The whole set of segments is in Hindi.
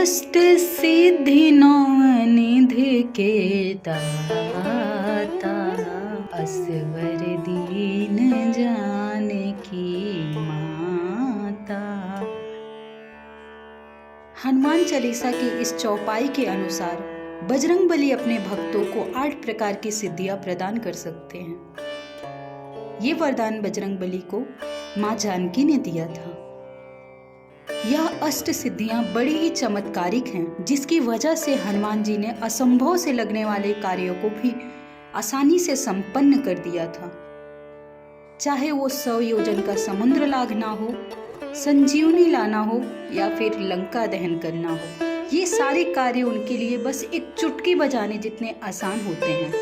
अष्ट सिद्धि नौ निधि के दाता, असवर दीन जानकी माता। हनुमान चालीसा की इस चौपाई के अनुसार बजरंगबली अपने भक्तों को 8 प्रकार की सिद्धियां प्रदान कर सकते हैं। ये वरदान बजरंगबली को मां जानकी ने दिया था। यह अष्ट सिद्धियां बड़ी ही चमत्कारिक हैं, जिसकी वजह से हनुमान जी ने असंभव से लगने वाले कार्यों को भी आसानी से संपन्न कर दिया था। चाहे वो 100 योजन का समुद्र लांघना हो, संजीवनी लाना हो या फिर लंका दहन करना हो, ये सारे कार्य उनके लिए बस एक चुटकी बजाने जितने आसान होते हैं।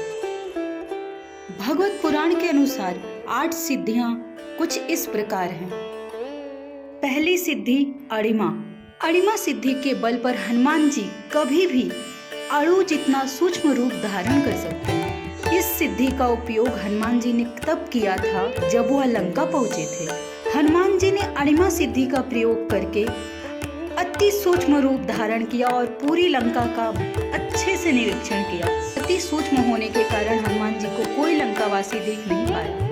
भगवत पुराण के अनुसार 8 सिद्धियां कुछ इस प्रकार हैं। पहली सिद्धि अणिमा। अणिमा सिद्धि के बल पर हनुमान जी कभी भी अणु जितना सूक्ष्म रूप धारण कर सकते हैं। इस सिद्धि का उपयोग हनुमान जी ने तब किया था जब वह लंका पहुंचे थे। हनुमान जी ने अणिमा सिद्धि का प्रयोग करके अति सूक्ष्म रूप धारण किया और पूरी लंका का अच्छे से निरीक्षण किया। अति सूक्ष्म होने के कारण हनुमान जी को कोई लंकावासी देख नहीं पाया।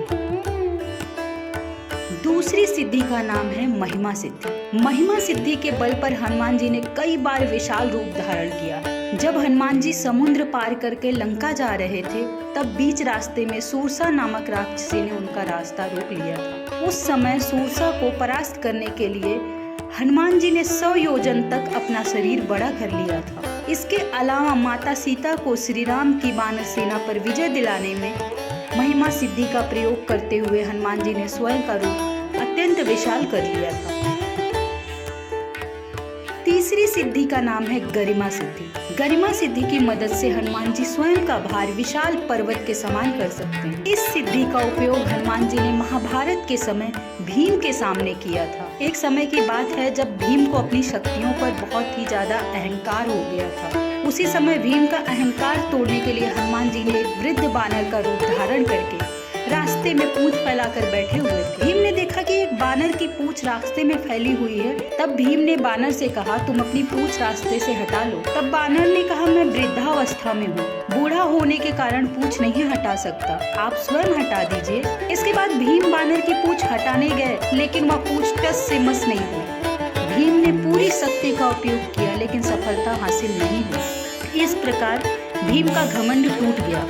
दूसरी सिद्धि का नाम है महिमा सिद्धि। महिमा सिद्धि के बल पर हनुमान जी ने कई बार विशाल रूप धारण किया। जब हनुमान जी समुद्र पार करके लंका जा रहे थे, तब बीच रास्ते में सूरसा नामक राक्षसी ने उनका रास्ता रोक लिया था। उस समय सूरसा को परास्त करने के लिए हनुमान जी ने 100 योजन तक अपना शरीर बड़ा कर लिया था। इसके अलावा माता सीता को श्री राम की वानर सेना पर विजय दिलाने में महिमा सिद्धि का प्रयोग करते हुए हनुमान जी ने स्वयं का रूप अत्यंत विशाल कर लिया था। तीसरी सिद्धि का नाम है गरिमा सिद्धि। गरिमा सिद्धि की मदद से हनुमान जी स्वयं का भार विशाल पर्वत के समान कर सकते हैं। इस सिद्धि का उपयोग हनुमान जी ने महाभारत के समय भीम के सामने किया था। एक समय की बात है जब भीम को अपनी शक्तियों पर बहुत ही ज्यादा अहंकार हो गया था। उसी समय भीम का अहंकार तोड़ने के लिए हनुमान जी ने एक वृद्ध बानर का रूप धारण करके रास्ते में पूंछ फैलाकर बैठे हुए थे। भीम ने देखा कि एक बानर की पूंछ रास्ते में फैली हुई है। तब भीम ने बानर से कहा, तुम अपनी पूंछ रास्ते से हटा लो। तब बानर ने कहा, मैं वृद्धावस्था में हूँ, बूढ़ा होने के कारण पूंछ नहीं हटा सकता, आप स्वयं हटा दीजिए। इसके बाद भीम बानर की पूंछ हटाने गए, लेकिन वह पूंछ टस से मस नहीं हुई। भीम ने पूरी शक्ति का उपयोग किया, लेकिन सफलता हासिल नहीं हुई। इस प्रकार भीम का घमंड टूट गया।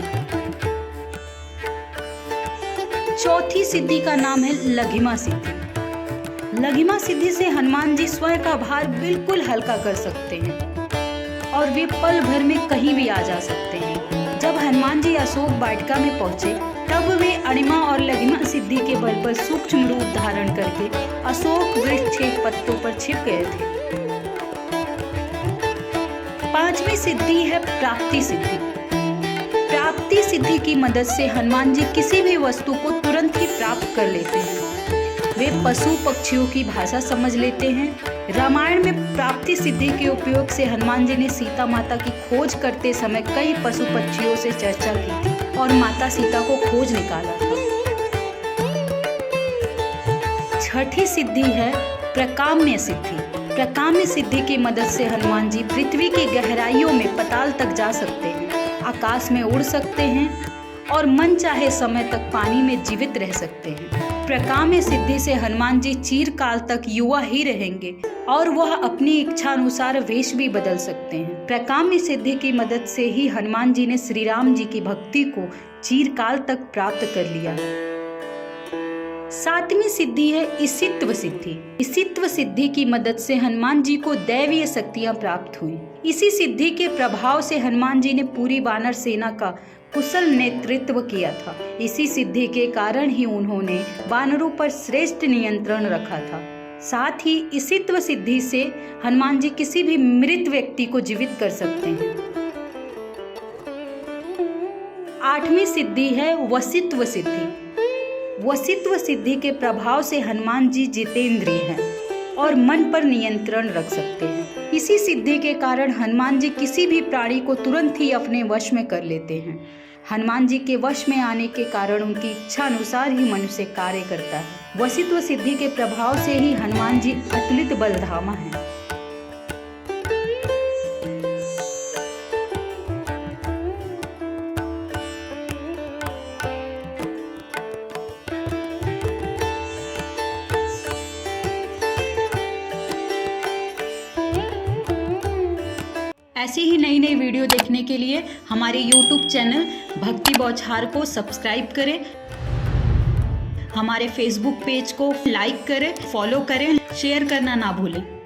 चौथी सिद्धि का नाम है लघिमा सिद्धि। लघिमा सिद्धि से हनुमान जी स्वयं का भार बिल्कुल हल्का कर सकते हैं और वे पल भर में कहीं भी आ जा सकते हैं। जब हनुमान जी अशोक वाटिका में पहुंचे, तब वे अणिमा और लघिमा सिद्धि के बल पर सूक्ष्म रूप धारण करके अशोक वृक्ष के पत्तों पर छिप गए थे। पांचवी सिद्धि है प्राप्ति सिद्धि। प्राप्ति सिद्धि की मदद से हनुमान जी किसी भी वस्तु को तुरंत ही प्राप्त कर लेते हैं। वे पशु पक्षियों की भाषा समझ लेते हैं। रामायण में प्राप्ति सिद्धि के उपयोग से हनुमान जी ने सीता माता की खोज करते समय कई पशु पक्षियों से चर्चा की थी और माता सीता को खोज निकाला था। छठी सिद्धि है प्रकाम्य सिद्धि। प्रकाम्य सिद्धि की मदद से हनुमान जी पृथ्वी की गहराइयों में पाताल तक जा सकते हैं, आकाश में उड़ सकते हैं और मन चाहे समय तक पानी में जीवित रह सकते हैं। प्रकाम्य सिद्धि से हनुमान जी चिरकाल तक युवा ही रहेंगे और वह अपनी इच्छा अनुसार वेश भी बदल सकते हैं। प्रकाम्य सिद्धि की मदद से ही हनुमान जी ने श्री राम जी की भक्ति को चिरकाल तक प्राप्त कर लिया। सातवीं सिद्धि है ईशित्व सिद्धि। ईशित्व सिद्धि की मदद से हनुमान जी को दैवीय शक्तियां प्राप्त हुई। इसी सिद्धि के प्रभाव से हनुमान जी ने पूरी वानर सेना का कुशल नेतृत्व किया था। इसी सिद्धि के कारण ही उन्होंने वानरों पर श्रेष्ठ नियंत्रण रखा था। साथ ही ईशित्व सिद्धि से हनुमान जी किसी भी मृत व्यक्ति को जीवित कर सकते हैं। आठवीं सिद्धि है वशित्व सिद्धि। वशित्व सिद्धि के प्रभाव से हनुमान जी जितेंद्रिय हैं और मन पर नियंत्रण रख सकते हैं। इसी सिद्धि के कारण हनुमान जी किसी भी प्राणी को तुरंत ही अपने वश में कर लेते हैं। हनुमान जी के वश में आने के कारण उनकी इच्छा अनुसार ही मनुष्य कार्य करता है। वशित्व सिद्धि के प्रभाव से ही हनुमान जी अतुलित बलधामा हैं। ऐसी ही नई नई वीडियो देखने के लिए हमारे YouTube चैनल भक्ति बौछार को सब्सक्राइब करें, हमारे Facebook पेज को लाइक करें, फॉलो करें, शेयर करना ना भूलें।